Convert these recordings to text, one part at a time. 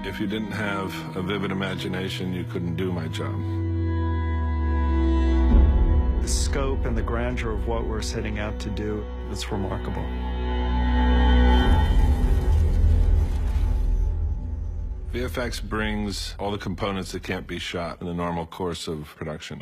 If you didn't have a vivid imagination, you couldn't do my job. The scope and the grandeur of what we're setting out to do, it's remarkable. VFX brings all the components that can't be shot in the normal course of production.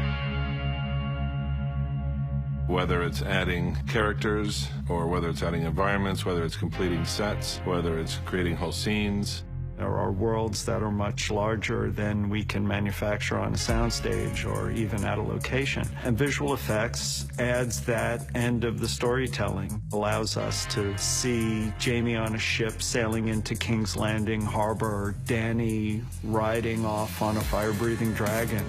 Whether it's adding characters, or whether it's adding environments, whether it's completing sets, whether it's creating whole scenes. There are worlds that are much larger than we can manufacture on a soundstage or even at a location. And visual effects adds that end of the storytelling, allows us to see Jamie on a ship sailing into King's Landing Harbor, or Dany riding off on a fire-breathing dragon.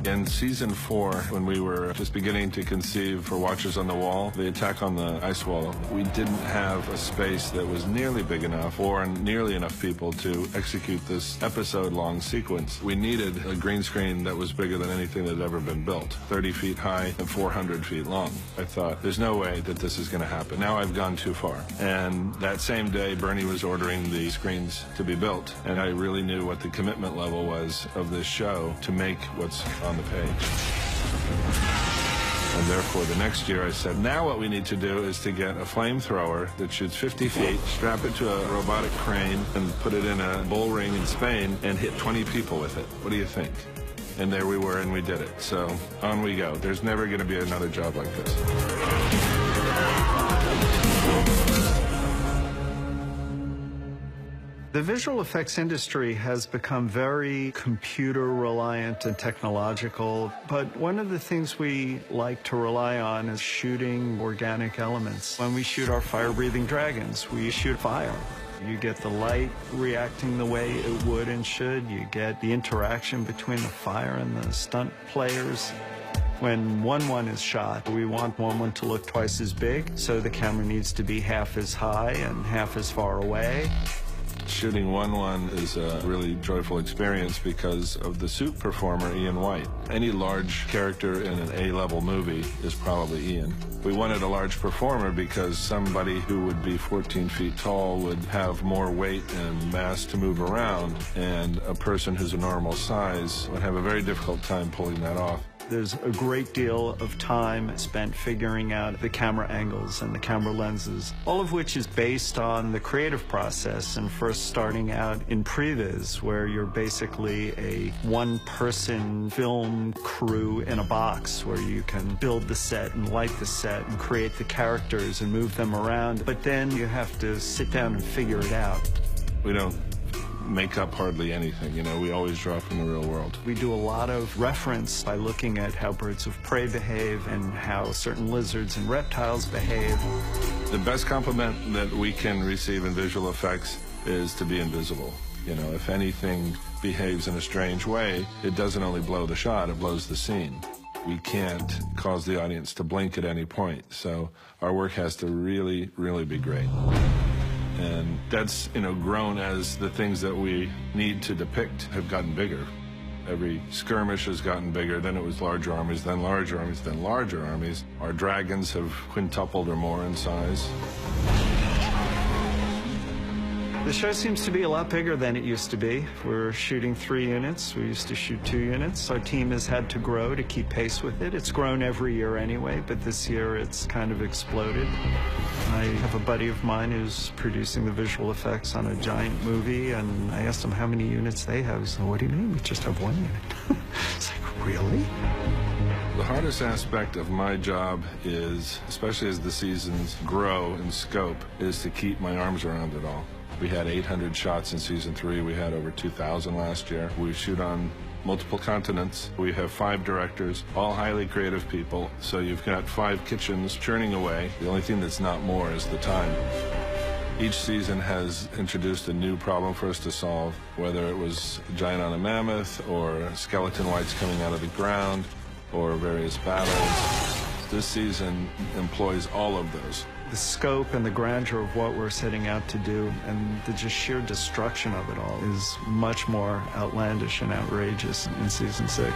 In season 4, when we were just beginning to conceive for Watchers on the Wall, the attack on the ice wall, we didn't have a space that was nearly big enough or nearly enough people to execute this episode-long sequence. We needed a green screen that was bigger than anything that had ever been built, 30 feet high and 400 feet long. I thought, there's no way that this is going to happen. Now I've gone too far. And that same day, Bernie was ordering the screens to be built, and I really knew what the commitment level was of this show to make what's on the page. And therefore, the next year I said, now what we need to do is to get a flamethrower that shoots 50 feet, strap it to a robotic crane, and put it in a bull ring in Spain and hit 20 people with it. What do you think? And there we were, and we did it. So on we go. There's never going to be another job like this. The visual effects industry has become very computer-reliant and technological, but one of the things we like to rely on is shooting organic elements. When we shoot our fire-breathing dragons, we shoot fire. You get the light reacting the way it would and should. You get the interaction between the fire and the stunt players. When 1-1 is shot, we want 1-1 to look twice as big, so the camera needs to be half as high and half as far away. Shooting 1-1 is a really joyful experience because of the suit performer, Ian White. Any large character in an A-level movie is probably Ian. We wanted a large performer because somebody who would be 14 feet tall would have more weight and mass to move around, and a person who's a normal size would have a very difficult time pulling that off. There's a great deal of time spent figuring out the camera angles and the camera lenses, all of which is based on the creative process and first starting out in previs, where you're basically a one-person film crew in a box where you can build the set and light the set and create the characters and move them around. But then you have to sit down and figure it out. We don't make up hardly anything, you know, we always draw from the real world. We do a lot of reference by looking at how birds of prey behave and how certain lizards and reptiles behave. The best compliment that we can receive in visual effects is to be invisible. You know, if anything behaves in a strange way, it doesn't only blow the shot, it blows the scene. We can't cause the audience to blink at any point, so our work has to really, really be great. And that's, you know, grown as the things that we need to depict have gotten bigger. Every skirmish has gotten bigger, then it was larger armies, then larger armies, then larger armies. Our dragons have quintupled or more in size. The show seems to be a lot bigger than it used to be. We're shooting 3 units. We used to shoot 2 units. Our team has had to grow to keep pace with it. It's grown every year anyway, but this year it's kind of exploded. I have a buddy of mine who's producing the visual effects on a giant movie, and I asked him how many units they have. He said, "What do you mean? We just have 1 unit." It's like, really? The hardest aspect of my job is, especially as the seasons grow in scope, is to keep my arms around it all. We had 800 shots in season 3. We had over 2,000 last year. We shoot on multiple continents. We have 5 directors, all highly creative people. So you've got 5 kitchens churning away. The only thing that's not more is the time. Each season has introduced a new problem for us to solve, whether it was a giant on a mammoth or skeleton whites coming out of the ground or various battles. This season employs all of those. The scope and the grandeur of what we're setting out to do and the just sheer destruction of it all is much more outlandish and outrageous in season 6.